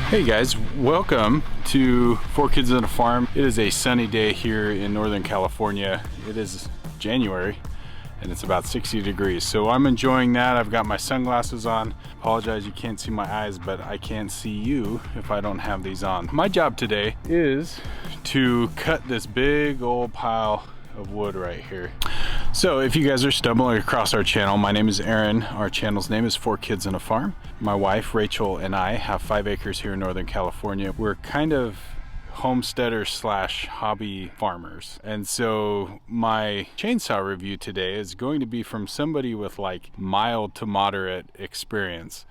Hey guys, welcome to 4 Kids on a Farm. It is a sunny day here in Northern California. It is January and it's about 60 degrees. So I'm enjoying that. I've got my sunglasses on. Apologize you can't see my eyes, but I can't see you if I don't have these on. My job today is to cut this big old pile of wood right here. So if you guys are stumbling across our channel, my name is Aaron. Our channel's name is 4 Kids on a Farm. My wife, Rachel, and I have 5 acres here in Northern California. We're kind of homesteaders slash hobby farmers. And so my chainsaw review today is going to be from somebody with like mild to moderate experience.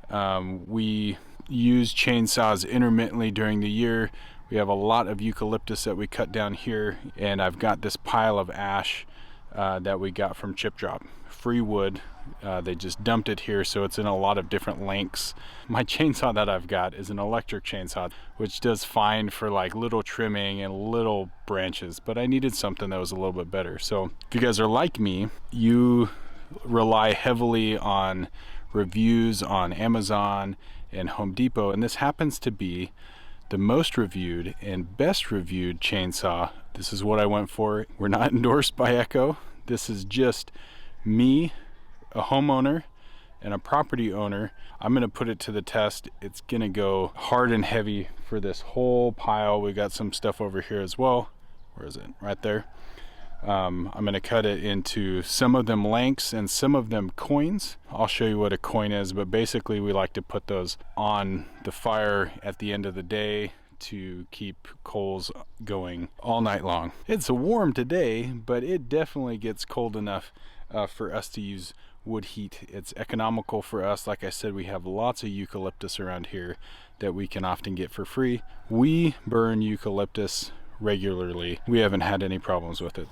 We use chainsaws intermittently during the year. We have a lot of eucalyptus that we cut down here, and I've got this pile of ash that we got from Chip Drop. Free wood. They just dumped it here, so it's in a lot of different lengths. My chainsaw that I've got is an electric chainsaw, which does fine for like little trimming and little branches, but I needed something that was a little bit better. So if you guys are like me, you rely heavily on reviews on Amazon and Home Depot, and this happens to be the most reviewed and best reviewed chainsaw. This is what I went for. We're not endorsed by Echo. This is just me, a homeowner and a property owner. I'm gonna put it to the test. It's gonna go hard and heavy for this whole pile. We got some stuff over here as well. Where is it? Right there. I'm gonna cut it into some of them lengths and some of them coins. I'll show you what a coin is, but basically we like to put those on the fire at the end of the day to keep coals going all night long. It's warm today, but it definitely gets cold enough for us to use wood heat. It's economical for us. Like I said, we have lots of eucalyptus around here that we can often get for free. We burn eucalyptus regularly. We haven't had any problems with it.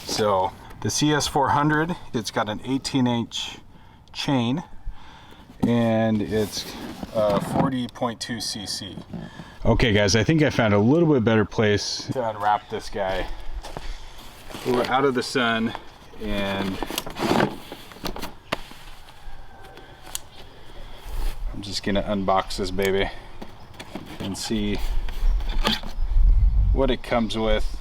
So the CS-400, it's got an 18-inch chain and it's 40.2 cc. Okay guys, I think I found a little bit better place to unwrap this guy. We're out of the sun and I'm just gonna unbox this baby and see what it comes with.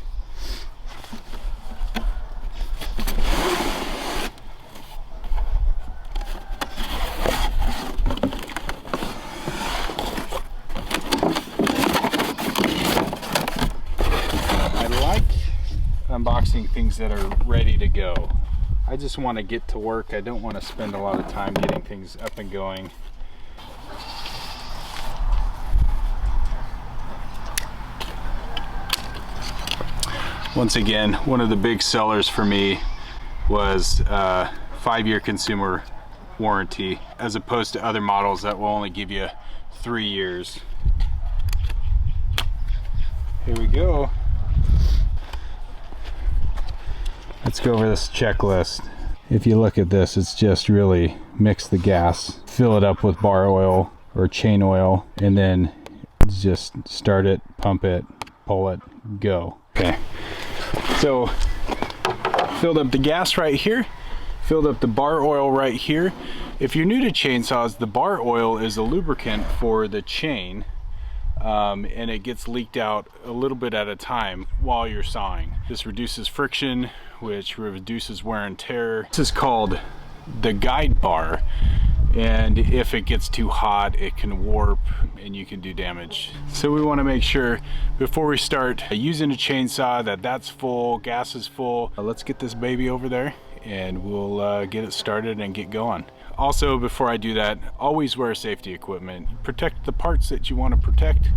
Unboxing things that are ready to go. I just want to get to work. I don't want to spend a lot of time getting things up and going. Once again, one of the big sellers for me was 5-year consumer warranty, as opposed to other models that will only give you 3 years. Here we go. Let's go over this checklist. If you look at this, it's just really mix the gas, fill it up with bar oil or chain oil, and then just start it, pump it, pull it, go. Okay, so filled up the gas right here, filled up the bar oil right here. If you're new to chainsaws, the bar oil is a lubricant for the chain, and it gets leaked out a little bit at a time while you're sawing. This reduces friction, which reduces wear and tear. This is called the guide bar, and if it gets too hot, it can warp and you can do damage. So we want to make sure before we start using a chainsaw that that's full, gas is full. Let's get this baby over there and we'll get it started and get going. Also, before I do that, always wear safety equipment. Protect the parts that you want to protect.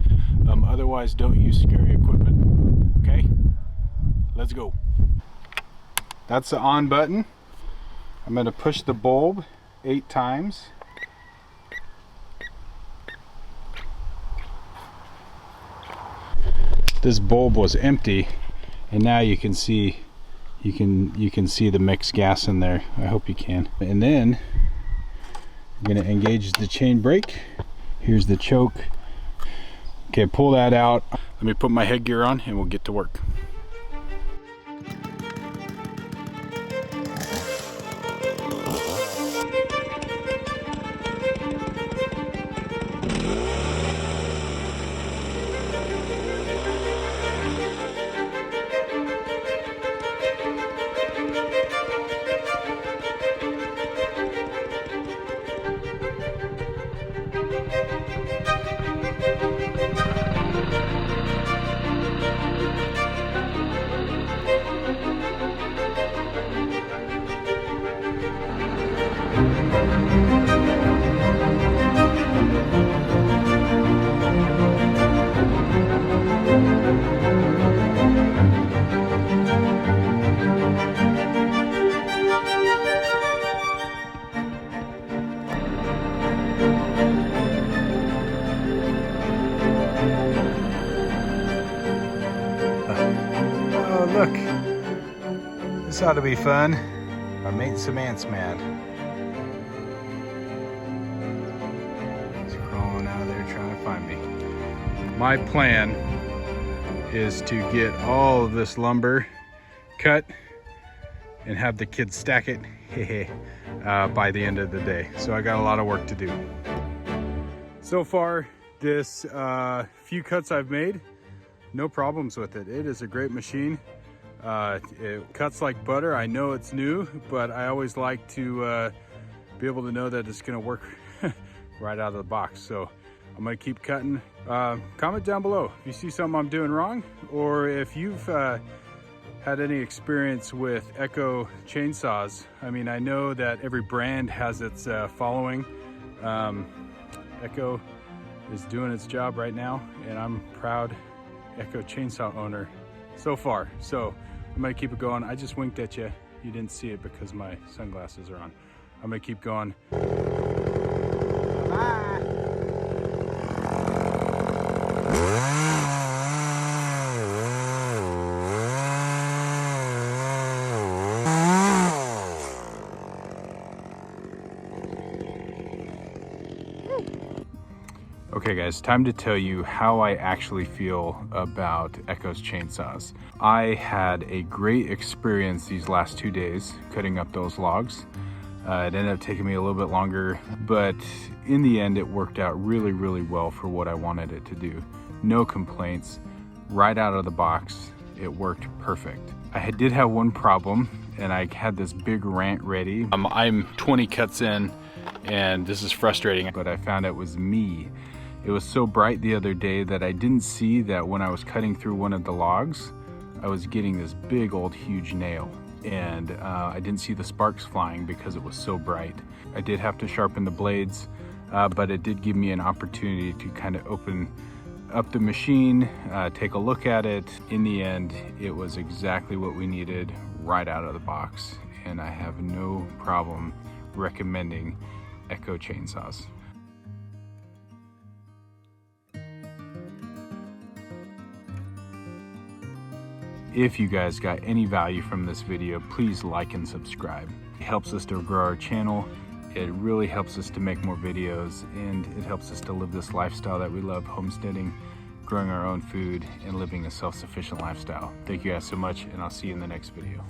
Otherwise, don't use scary equipment. Okay, let's go. That's the on button. I'm going to push the bulb 8 times. This bulb was empty, and now you can see you can see the mixed gas in there. I hope you can. And then I'm going to engage the chain brake. Here's the choke. Okay, pull that out. Let me put my headgear on and we'll get to work. Oh, look. This ought to be fun. My mate's some ants mad. He's crawling out of there trying to find me. My plan is to get all of this lumber cut and have the kids stack it by the end of the day. So I got a lot of work to do. So far, this few cuts I've made, no problems with it. It is a great machine. It cuts like butter. I know it's new, but I always like to be able to know that it's gonna work right out of the box. So I'm gonna keep cutting. Comment down below if you see something I'm doing wrong, or if you've had any experience with Echo chainsaws. I mean, I know that every brand has its following. Echo is doing its job right now, and I'm proud Echo chainsaw owner so far. So I'm gonna keep it going. I just winked at you. You didn't see it because my sunglasses are on. I'm gonna keep going. Bye. Okay guys, time to tell you how I actually feel about Echo's chainsaws. I had a great experience these last 2 days cutting up those logs. It ended up taking me a little bit longer, but in the end it worked out really well for what I wanted it to do. No complaints, right out of the box, it worked perfect. I did have one problem, and I had this big rant ready. I'm 20 cuts in, and this is frustrating, but I found it was me. It was so bright the other day that I didn't see that when I was cutting through one of the logs, I was getting this big old huge nail, and I didn't see the sparks flying because it was so bright. I did have to sharpen the blades, but it did give me an opportunity to kind of open up the machine, take a look at it. In the end, it was exactly what we needed right out of the box, and I have no problem recommending Echo chainsaws. If you guys got any value from this video, please like and subscribe. It helps us to grow our channel. It really helps us to make more videos, and it helps us to live this lifestyle that we love, homesteading, growing our own food, and living a self-sufficient lifestyle. Thank you guys so much, and I'll see you in the next video.